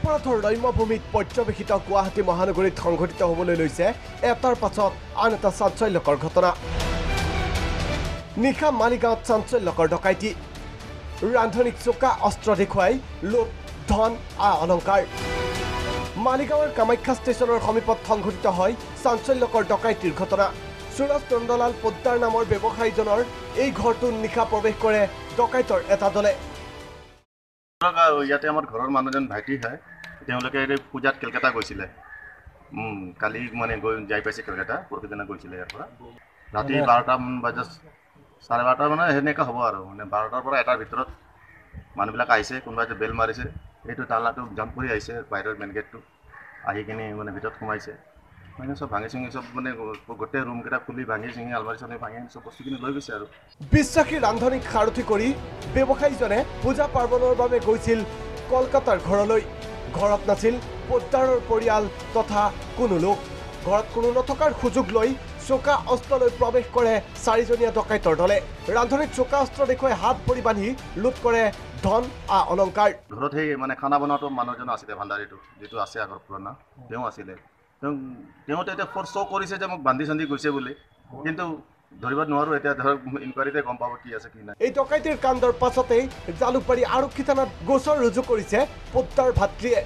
অপৰাধৰ ৰম্যভূমিত পৰ্যবেক্ষিত গুৱাহাটী মহানগৰীত সংঘটিত হ'বলৈ লৈছে এটাৰ পাছত আন এটা চাঞ্চল্যকৰ ঘটনা। নিশা মালিগাঁৱত চাঞ্চল্যকৰ ডকাইতি, ৰান্ধনীক চোকা অস্ত্ৰ দেখুৱাই লুট ধন অলংকাৰ। মালিগাঁৱৰ কামাখ্যা ষ্টেচনৰ সমীপত সংঘটিত হয় চাঞ্চল্যকৰ ডকাইতিৰ ঘটনা। সুৰজ নন্দলাল পোদ্দাৰ নামৰ ব্যৱসায়ীজনৰ এই ঘৰটোত নিশা প্ৰৱেশ কৰে ডকাইতৰ এটা দলে। ইয়াতে আমাৰ ঘৰৰ মানুহজন ভাইটি হয়, তেওঁলোকে পূজাত কলকাতা গৈছিলে। কালি মানে গৈ যাই পাইছে কলকাতা, পৰহিদিনা গৈছিলে ইয়াৰ পৰা। ৰাতি 12টামান বজাত 12:30 মানে সেনেকৈ হ'ব আৰু মানে 12টাৰ পৰা 1টাৰ ভিতৰত মানুহবিলাক আহিছে, কোনোবাই বেল মাৰিছে, এইটো তালাটো জাম্প কৰি আহিছে বাহিৰৰ মেইন গেটটো, আহি কিনে মানে ভিতৰত সোমাইছে, মানে চব ভাঙি চিঙি চব মানে গোটেই ৰুমকেইটা খুলি ভাঙি চিঙি আলমাৰি চালমাৰি ভাঙি চব বস্তুখিনি লৈ গৈছে আৰু। বিশ্বাসী ৰান্ধনীক সাৰথি কৰি ব্যৱসায়ীজনে পূজা পাৰ্বণৰ বাবে গৈছিল কলকাতাৰ ঘৰলৈ। ঘৰত নাছিল পোদ্দাৰৰ পৰিয়াল তথা কোনো লোক। ঘৰত কোনো নথকাৰ সুযোগ লৈ চোকা অস্ত্ৰ লৈ প্ৰৱেশ কৰে চাৰিজনীয়া ডকাইতৰ দলে। ৰান্ধনীক চোকা অস্ত্ৰ দেখুৱাই হাত ভৰি বান্ধি লুট কৰে ধন অলংকাৰ। ঘৰত সেই মানে খানা বনোৱাটো মানুহজন আছিলে, ভাণ্ডাৰীটো যিটো আছে আগৰ পুৰণা, তেওঁ আছিলে। তেওঁতে এতিয়া ফ'ৰ শ্ব' কৰিছে যে মোক বান্ধি চান্ধি গৈছে বুলি, কিন্তু ধৰিব নোৱাৰোঁ। এতিয়া ধৰক ইনকুৱাৰীতে গম পাব কি আছে কি নাই। এই ডকাইতিৰ কাণ্ডৰ পাছতেই জালুকবাৰী আৰক্ষী থানাত গোচৰ ৰুজু কৰিছে পোদ্দাৰ ভাতৃয়ে।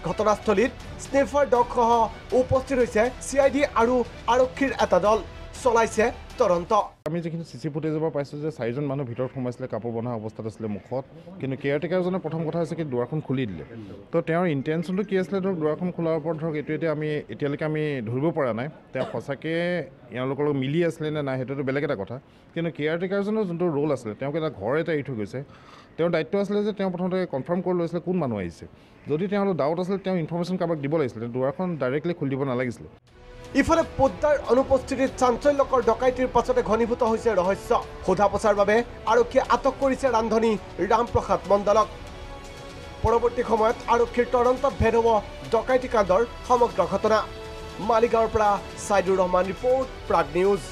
ঘটনাস্থলীত স্নেফাৰ ডগসহ উপস্থিত হৈছে CID আৰু আৰক্ষীৰ এটা দল, চলাইছে তদন্ত। আমি যিখিনি CC ফুটেজৰ পৰা পাইছোঁ যে 4জন মানুহ ভিতৰত সোমাইছিলে, কাপোৰ বন্ধা অৱস্থাত আছিলে মুখত, কিন্তু কেয়াৰটেকাৰজনে প্ৰথম কথা হৈছে কি দুৱাৰখন খুলি দিলে। তো তেওঁৰ ইণ্টেনশ্যনটো কি আছিলে ধৰক দুৱাৰখন খোলাৰ ওপৰত ধৰক এইটো এতিয়ালৈকে আমি ধৰিব পৰা নাই তেওঁ সঁচাকৈ এওঁলোকৰ লগত মিলি আছিলে নে নাই, সেইটোতো বেলেগ এটা কথা। কিন্তু কেয়াৰটেকাৰজনৰ যোনটো ৰোল আছিলে, তেওঁক এটা ঘৰ এটা এৰি থৈ গৈছে, তেওঁৰ দায়িত্ব আছিলে যে তেওঁ প্ৰথমতে কনফাৰ্ম কৰি লৈছিলে কোন মানুহ আহিছে। যদি তেওঁলোকৰ ডাউট আছিলে তেওঁ ইনফৰ্মেশ্যন কাৰোবাক দিব লাগিছিলে, দুৱাৰখন ডাইৰেক্টলি খুলি দিব নালাগিছিলে। ইফালে পোদ্দাৰ অনুপস্থিতিত চাঞ্চল্যকৰ ডকাইতিৰ পাছতে ঘনীভূত হৈছে ৰহস্য। সোধা পোছাৰ বাবে আৰক্ষীয়ে আটক কৰিছে ৰান্ধনী ৰামপ্ৰসাদ মণ্ডলক। পৰৱৰ্তী সময়ত আৰক্ষীৰ তদন্তত ভেদ হ'ব ডকাইতি কাণ্ডৰ সমগ্ৰ ঘটনা। মালিগাঁৱৰ পৰা ছাইদুৰ ৰহমান ৰিপৰ্ট, প্ৰাগ নিউজ।